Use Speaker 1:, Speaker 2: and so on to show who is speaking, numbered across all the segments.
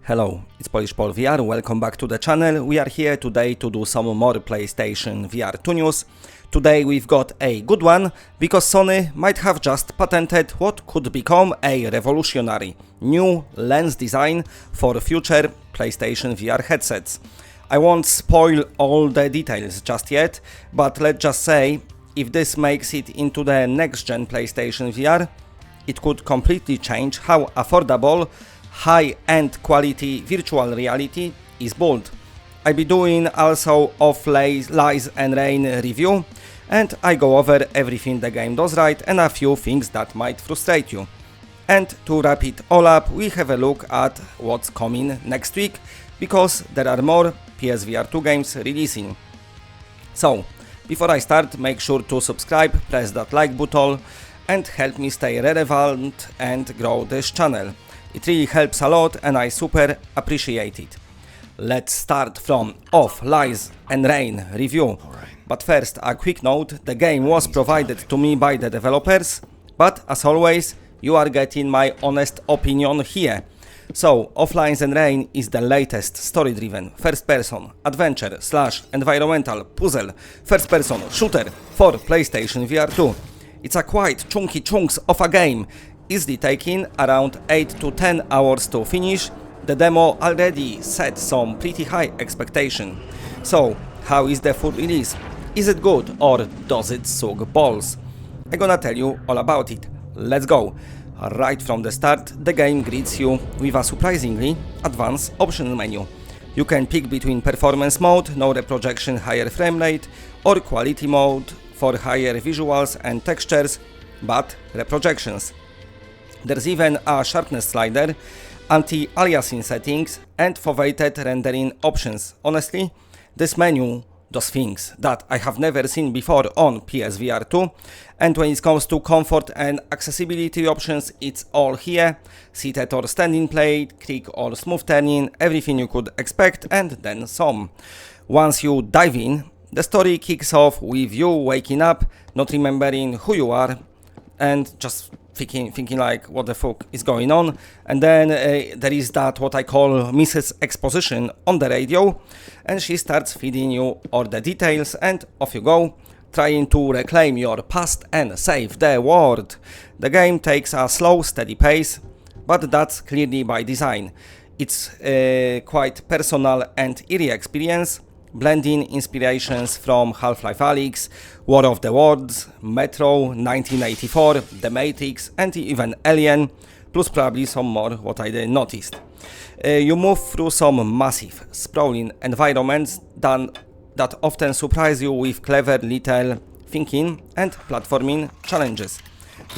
Speaker 1: Hello, it's Polish Pol VR, welcome back to the channel. We are here today to do some more PlayStation VR2 news. Today we've got a good one, because Sony might have just patented what could become a revolutionary new lens design for future PlayStation VR headsets. I won't spoil all the details just yet, but let's just say, if this makes it into the next-gen PlayStation VR, it could completely change how affordable high-end quality virtual reality is built. I'll be doing also of Lies and Rain review, and I go over everything the game does right and a few things that might frustrate you. And to wrap it all up, we have a look at what's coming next week, because there are more PSVR2 games releasing. So, before I start, make sure to subscribe, press that like button and help me stay relevant and grow this channel. It really helps a lot and I super appreciate it. Let's start from Of Lies and Rain review. But first, a quick note: the game was provided to me by the developers, but as always, you are getting my honest opinion here. So, Of Lies and Rain is the latest story-driven first-person adventure / environmental puzzle first-person shooter for PlayStation VR2. It's a quite chunky chunks of a game, easily taking around 8 to 10 hours to finish. The demo already set some pretty high expectation. So, how is the full release? Is it good or does it suck balls? I'm gonna tell you all about it. Let's go! Right from the start, the game greets you with a surprisingly advanced option menu. You can pick between performance mode, no reprojection, higher frame rate, or quality mode for higher visuals and textures, but reprojections. There's even a sharpness slider, anti-aliasing settings, and foveated rendering options. Honestly, this menu does things that I have never seen before on PSVR2, and when it comes to comfort and accessibility options, it's all here. Seated or standing play, quick or smooth turning, everything you could expect and then some. Once you dive in, the story kicks off with you waking up, not remembering who you are, and just thinking like, what the fuck is going on? And then there is that what I call Mrs. Exposition on the radio, and she starts feeding you all the details, and off you go, trying to reclaim your past and save the world. The game takes a slow, steady pace, but that's clearly by design. It's quite personal and eerie experience, blending inspirations from Half-Life Alyx, War of the Worlds, Metro, 1984, The Matrix, and even Alien, plus probably some more what I noticed. You move through some massive, sprawling environments that often surprise you with clever little thinking and platforming challenges.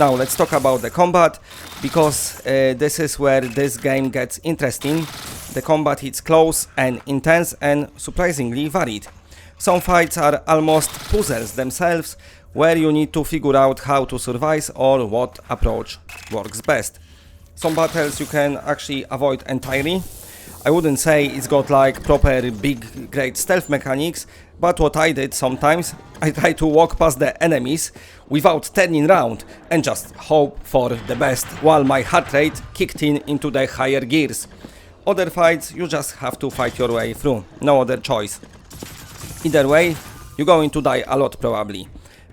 Speaker 1: Now let's talk about the combat, because this is where this game gets interesting. The combat is close and intense and surprisingly varied. Some fights are almost puzzles themselves, where you need to figure out how to survive or what approach works best. Some battles you can actually avoid entirely. I wouldn't say it's got like proper big great stealth mechanics, but what I did sometimes, I tried to walk past the enemies without turning round and just hope for the best, while my heart rate kicked into the higher gears. Other fights you just have to fight your way through, no other choice. Either way, you're going to die a lot probably,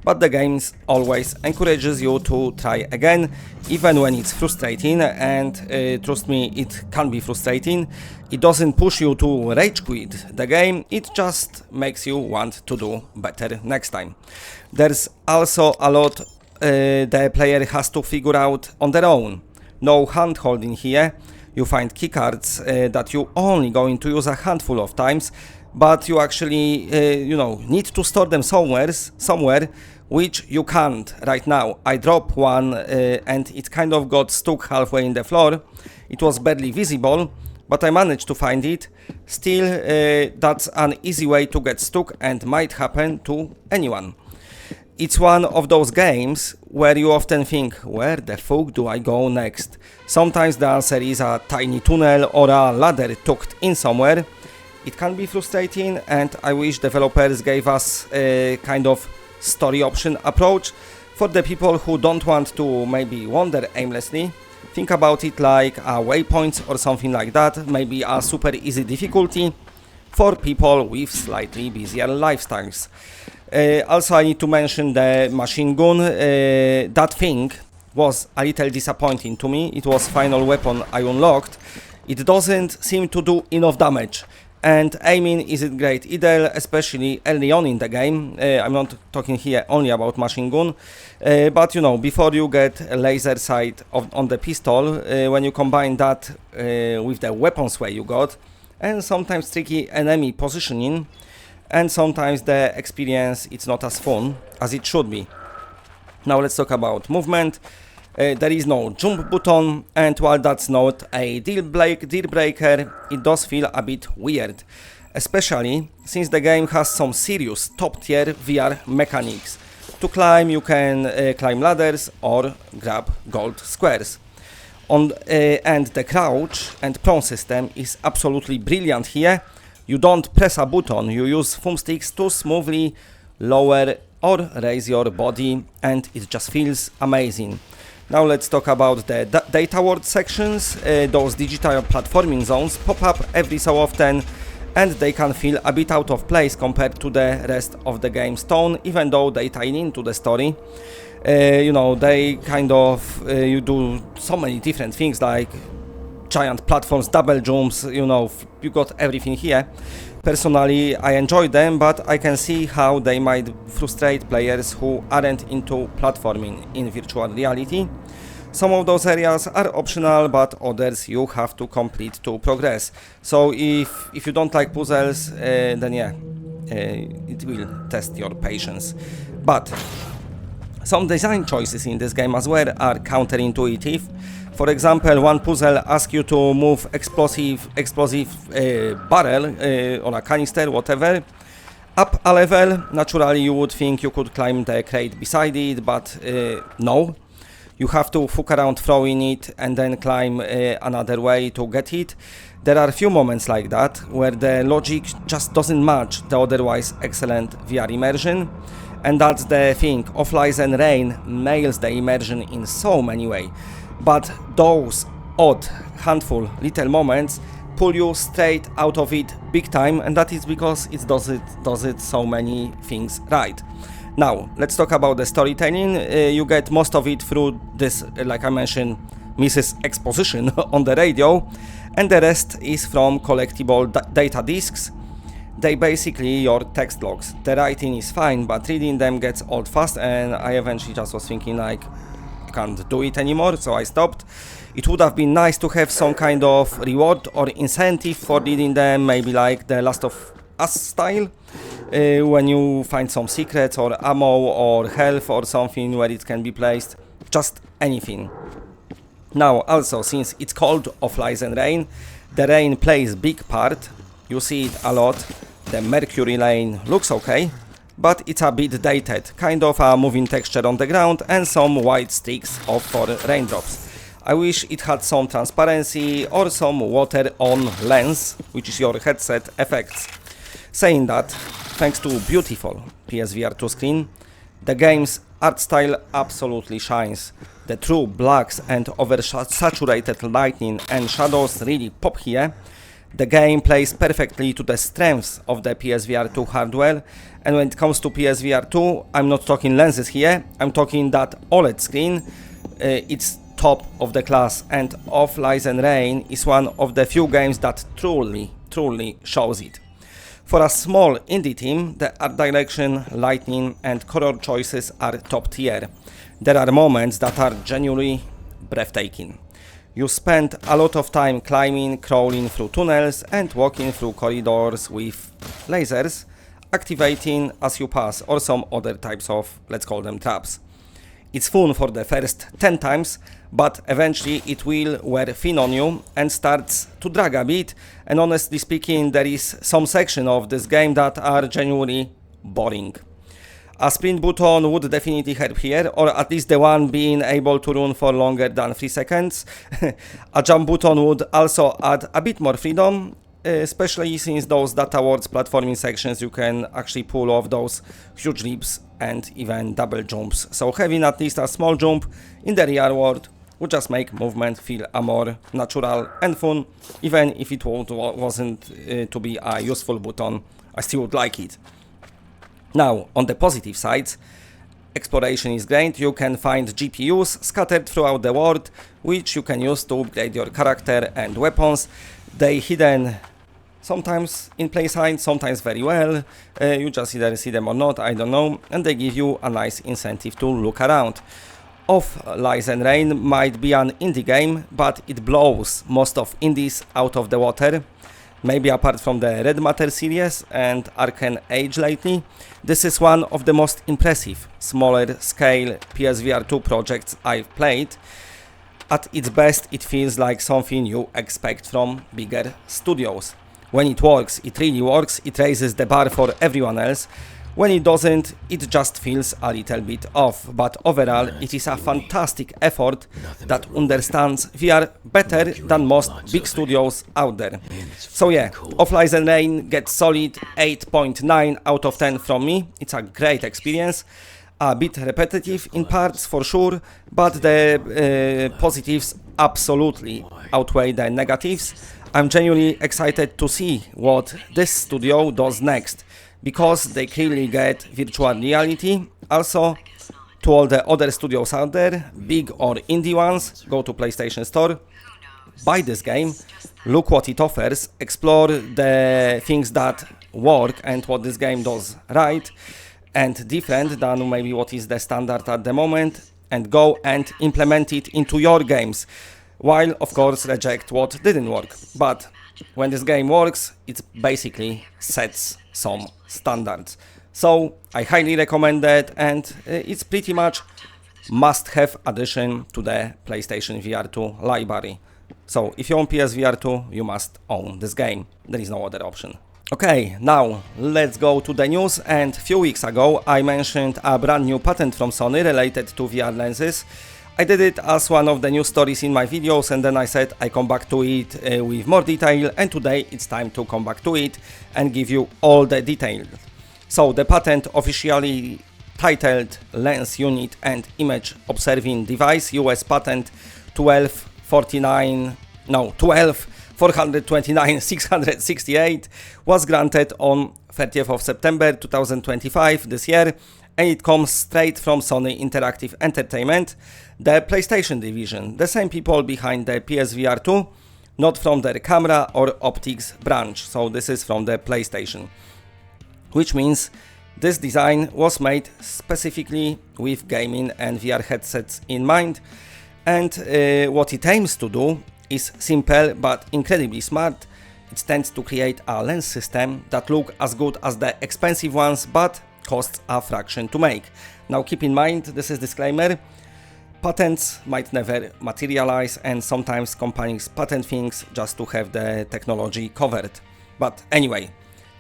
Speaker 1: but the game always encourages you to try again, even when it's frustrating, and trust me, it can be frustrating. It doesn't push you to rage quit the game, it just makes you want to do better next time. There's also a lot the player has to figure out on their own. No hand holding here. You find keycards that you only going to use a handful of times, but you actually need to store them somewhere, which you can't right now. I dropped one and it kind of got stuck halfway in the floor. It was barely visible, but I managed to find it. Still, that's an easy way to get stuck and might happen to anyone. It's one of those games where you often think, where the fuck do I go next? Sometimes the answer is a tiny tunnel or a ladder tucked in somewhere. It can be frustrating, and I wish developers gave us a kind of story option approach for the people who don't want to maybe wander aimlessly. Think about it like a waypoints or something like that, maybe a super easy difficulty for people with slightly busier lifestyles. Also, I need to mention the machine gun. That thing was a little disappointing to me. It was final weapon I unlocked. It doesn't seem to do enough damage. And aiming isn't great either, especially early on in the game. I'm not talking here only about machine gun, but you know, before you get a laser sight on the pistol, when you combine that with the weapons way you got, and sometimes tricky enemy positioning, and sometimes the experience it's not as fun as it should be. Now let's talk about movement. There is no jump button, and while that's not a deal breaker, it does feel a bit weird, especially since the game has some serious top tier VR mechanics. To climb, you can climb ladders or grab gold squares. And the crouch and prone system is absolutely brilliant here. You don't press a button, you use thumbsticks to smoothly lower or raise your body, and it just feels amazing. Now let's talk about the data world sections. Those digital platforming zones pop up every so often, and they can feel a bit out of place compared to the rest of the game's tone, even though they tie into the story. You know, they kind of, you do so many different things like giant platforms, double jumps, you know, you got everything here. Personally, I enjoy them, but I can see how they might frustrate players who aren't into platforming in virtual reality. Some of those areas are optional, but others you have to complete to progress. So if you don't like puzzles, then yeah, it will test your patience. But some design choices in this game as well are counterintuitive. For example, one puzzle asks you to move explosive barrel or a canister, whatever, up a level. Naturally, you would think you could climb the crate beside it, but no. You have to fuck around throwing it and then climb another way to get it. There are a few moments like that where the logic just doesn't match the otherwise excellent VR immersion. And that's the thing, Offline Rain nails the immersion in so many ways. But those odd handful little moments pull you straight out of it big time, and that is because it does it so many things right. Now let's talk about the storytelling. You get most of it through this, like I mentioned, Mrs. Exposition on the radio, and the rest is from collectible data discs. They basically your text logs. The writing is fine, but reading them gets old fast, and I eventually just was thinking like, can't do it anymore, so I stopped. It would have been nice to have some kind of reward or incentive for reading them, maybe like the Last of Us style, when you find some secrets or ammo or health or something where it can be placed, just anything. Now also, since it's called Offline Rain, the rain plays big part. You see it a lot. The Mercury lane looks okay, but it's a bit dated, kind of a moving texture on the ground and some white streaks for raindrops. I wish it had some transparency or some water on lens, which is your headset effects. Saying that, thanks to beautiful PSVR2 screen, the game's art style absolutely shines. The true blacks and oversaturated lighting and shadows really pop here. The game plays perfectly to the strengths of the PSVR2 hardware, and when it comes to PSVR2, I'm not talking lenses here, I'm talking that OLED screen. It's top of the class, and Offline Rain is one of the few games that truly shows it. For a small indie team, the art direction, lighting and color choices are top tier. There are moments that are genuinely breathtaking. You spend a lot of time climbing, crawling through tunnels and walking through corridors with lasers activating as you pass, or some other types of, let's call them, traps. It's fun for the first 10 times, but eventually it will wear thin on you and starts to drag a bit, and honestly speaking, there is some section of this game that are genuinely boring. A sprint button would definitely help here, or at least the one being able to run for longer than 3 seconds. A jump button would also add a bit more freedom, especially since those data worlds platforming sections you can actually pull off those huge leaps and even double jumps. So having at least a small jump in the real world would just make movement feel more natural and fun. Even if it wasn't to be a useful button, I still would like it. Now, on the positive sides, exploration is great. You can find GPUs scattered throughout the world, which you can use to upgrade your character and weapons. They hidden sometimes in plain sight, sometimes very well. You just either see them or not, I don't know, and they give you a nice incentive to look around. Of Lies and Rain might be an indie game, but it blows most of indies out of the water. Maybe apart from the Red Matter series and Arcane Age lately, this is one of the most impressive, smaller scale PSVR2 projects I've played. At its best, it feels like something you expect from bigger studios. When it works, it really works, it raises the bar for everyone else. When it doesn't, it just feels a little bit off, but overall it is a fantastic effort that understands VR better than most big studios out there. So yeah, Of Lies and Rain gets solid 8.9 out of 10 from me. It's a great experience, a bit repetitive in parts for sure, but the positives absolutely outweigh the negatives. I'm genuinely excited to see what this studio does next, because they clearly get virtual reality. Also, to all the other studios out there, big or indie ones, go to PlayStation Store, buy this game, look what it offers, explore the things that work and what this game does right and different than maybe what is the standard at the moment, and go and implement it into your games, while of course reject what didn't work. But when this game works, it basically sets some standards. So I highly recommend that, and it's pretty much must-have addition to the PlayStation VR2 library. So if you own PSVR2, you must own this game. There is no other option. Okay, now let's go to the news. And a few weeks ago I mentioned a brand new patent from Sony related to VR lenses. I did it as one of the news stories in my videos, and then I said I come back to it with more detail, and today it's time to come back to it and give you all the details. So the patent, officially titled Lens Unit and Image Observing Device, US patent 12/429/668, was granted on 30th of September 2025 this year, and it comes straight from Sony Interactive Entertainment, the PlayStation division, the same people behind the PSVR2, not from their camera or optics branch. So this is from the PlayStation, which means this design was made specifically with gaming and VR headsets in mind, and what it aims to do is simple but incredibly smart. It tends to create a lens system that look as good as the expensive ones, but costs a fraction to make. Now keep in mind, this is disclaimer, patents might never materialize, and sometimes companies patent things just to have the technology covered. But anyway,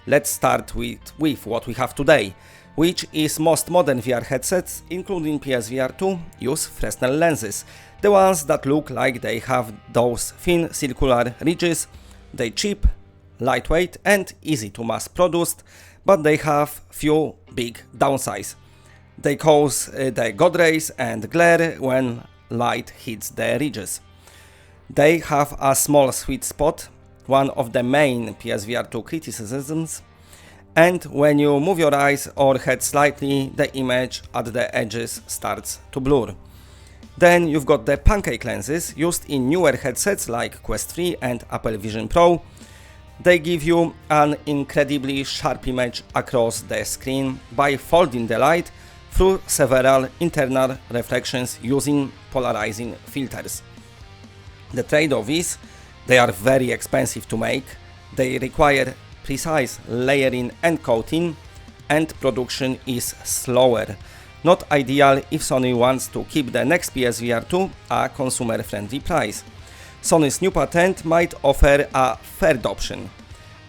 Speaker 1: let's start with what we have today, which is most modern VR headsets, including PSVR2, use Fresnel lenses, the ones that look like they have those thin circular ridges. They're cheap, lightweight and easy to mass produce, but they have few big downsides. They cause the God rays and glare when light hits the ridges. They have a small sweet spot, one of the main PSVR2 criticisms, and when you move your eyes or head slightly, the image at the edges starts to blur. Then you've got the pancake lenses used in newer headsets like Quest 3 and Apple Vision Pro. They give you an incredibly sharp image across the screen by folding the light through several internal reflections using polarizing filters. The trade-off is they are very expensive to make, they require precise layering and coating, and production is slower. Not ideal if Sony wants to keep the next PSVR2 a consumer-friendly price. Sony's new patent might offer a third option,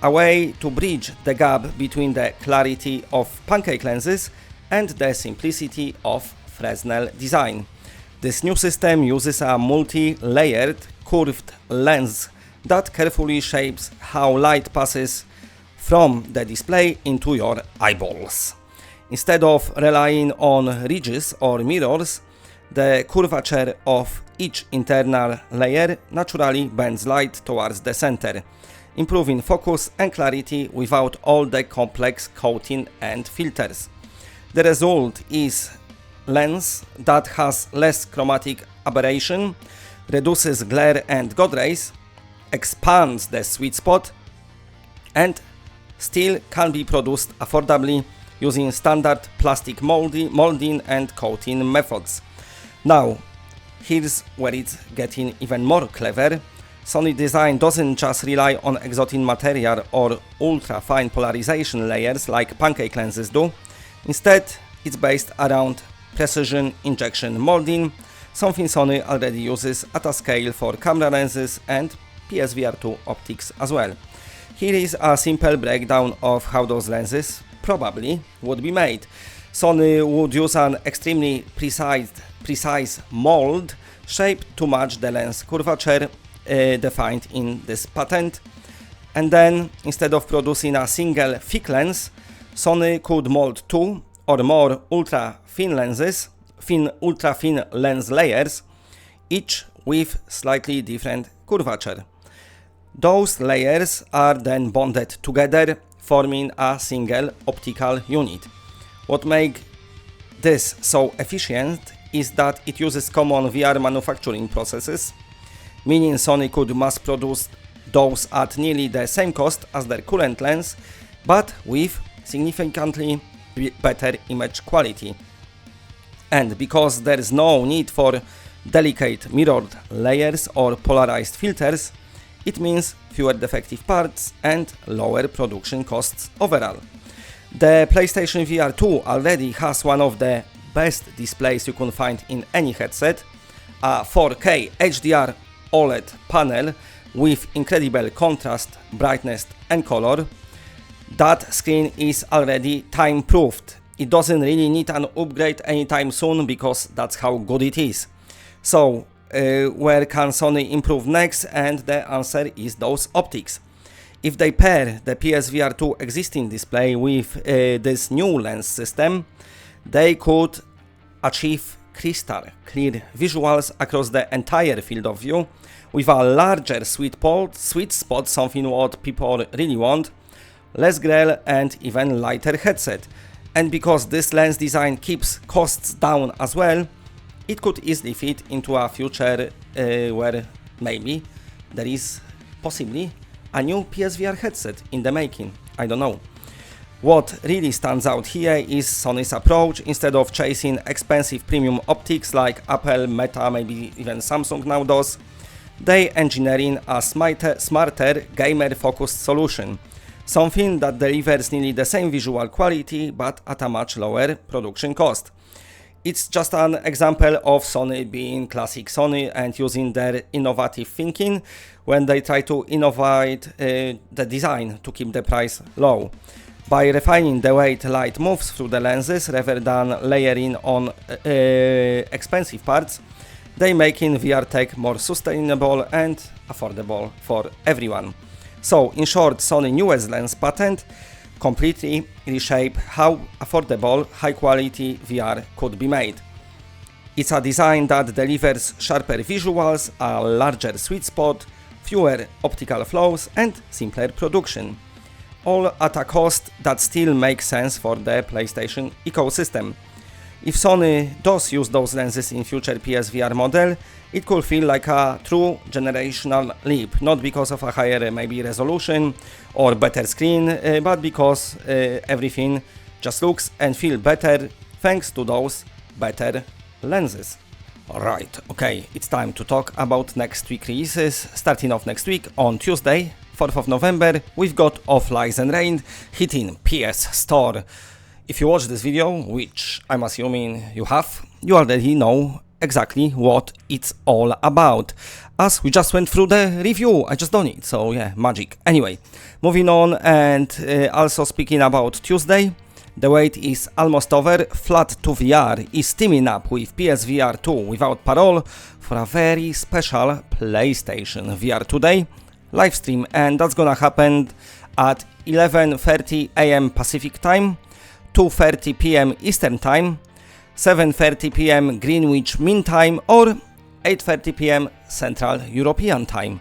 Speaker 1: a way to bridge the gap between the clarity of pancake lenses and the simplicity of Fresnel design. This new system uses a multi-layered curved lens that carefully shapes how light passes from the display into your eyeballs. Instead of relying on ridges or mirrors, The curvature of each internal layer naturally bends light towards the center, improving focus and clarity without all the complex coating and filters. The result is lens that has less chromatic aberration, reduces glare and God rays, expands the sweet spot, and still can be produced affordably using standard plastic molding and coating methods. Now, here's where it's getting even more clever. Sony design doesn't just rely on exotic material or ultra-fine polarization layers like pancake lenses do. Instead, it's based around precision injection molding, something Sony already uses at a scale for camera lenses and PSVR2 optics as well. Here is a simple breakdown of how those lenses probably would be made. Sony would use an extremely precise mold shape to match the lens curvature defined in this patent, and then instead of producing a single thick lens, Sony could mold two or more ultra-thin lens layers, each with slightly different curvature. Those layers are then bonded together, forming a single optical unit. What makes this so efficient is that it uses common VR manufacturing processes, meaning Sony could mass produce those at nearly the same cost as their current lens, but with significantly better image quality. And because there is no need for delicate mirrored layers or polarized filters, it means fewer defective parts and lower production costs overall. The PlayStation VR2 already has one of the best displays you can find in any headset, a 4K HDR OLED panel with incredible contrast, brightness and color. That screen is already time-proofed. It doesn't really need an upgrade anytime soon because that's how good it is. So, where can Sony improve next? And the answer is those optics. If they pair the PSVR2 existing display with this new lens system, they could achieve crystal clear visuals across the entire field of view with a larger sweet spot, something what people really want, less glare and even lighter headset. And because this lens design keeps costs down as well, it could easily fit into a future where maybe there is possibly a new PSVR headset in the making. I don't know. What really stands out here is Sony's approach. Instead of chasing expensive premium optics like Apple, Meta, maybe even Samsung now does, they engineering a smarter gamer-focused solution. Something that delivers nearly the same visual quality but at a much lower production cost. It's just an example of Sony being classic Sony and using their innovative thinking when they try to innovate the design to keep the price low. By refining the way light moves through the lenses rather than layering on expensive parts, they making VR tech more sustainable and affordable for everyone. So, in short, Sony's newest lens patent completely reshape how affordable, high-quality VR could be made. It's a design that delivers sharper visuals, a larger sweet spot, fewer optical flaws and simpler production, all at a cost that still makes sense for the PlayStation ecosystem. If Sony does use those lenses in future PSVR model, it could feel like a true generational leap, not because of a higher maybe resolution or better screen, but because everything just looks and feels better thanks to those better lenses. Alright, okay, it's time to talk about next week releases. Starting off next week on Tuesday, 4th of November, we've got Of Lies and Rain hitting PS Store. If you watch this video, which I'm assuming you have, you already know exactly what it's all about, as we just went through the review. I just done it, so yeah, magic. Anyway, moving on, and also speaking about Tuesday, the wait is almost over. Flat to VR is teaming up with PSVR2 without parole for a very special PlayStation VR2 Day live stream, and that's gonna happen at 11:30 AM Pacific time, 2:30 PM Eastern time. 7:30 p.m. Greenwich Mean Time or 8:30 p.m. Central European Time.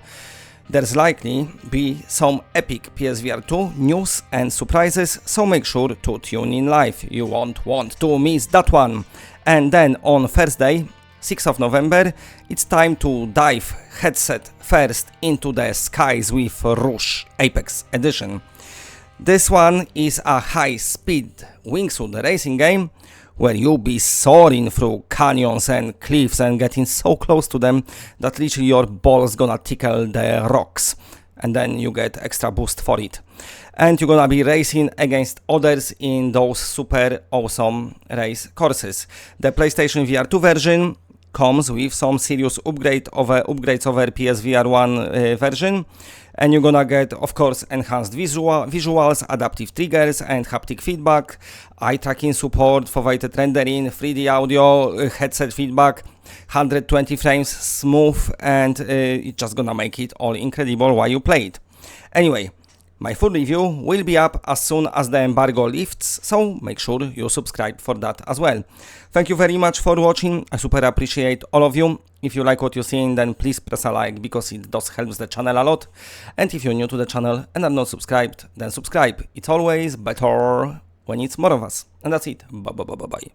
Speaker 1: There's likely be some epic PSVR2 news and surprises, so make sure to tune in live. You won't want to miss that one. And then on Thursday, 6th of November, it's time to dive headset first into the skies with Rouge Apex Edition. This one is a high-speed wingsuit racing game where you'll be soaring through canyons and cliffs and getting so close to them that literally your balls gonna tickle the rocks, and then you get extra boost for it. And you're gonna be racing against others in those super awesome race courses. The PlayStation VR2 version comes with some serious upgrades over PSVR1 version, and you're gonna get, of course, enhanced visuals, adaptive triggers and haptic feedback, eye tracking support for weighted rendering, 3D audio, headset feedback, 120 frames smooth, and it's just gonna make it all incredible while you play it. Anyway, my full review will be up as soon as the embargo lifts, so make sure you subscribe for that as well. Thank you very much for watching, I super appreciate all of you. If you like what you're seeing, then please press a like, because it does help the channel a lot. And if you're new to the channel and are not subscribed, then subscribe. It's always better when it's more of us. And that's it. Bye bye bye bye bye.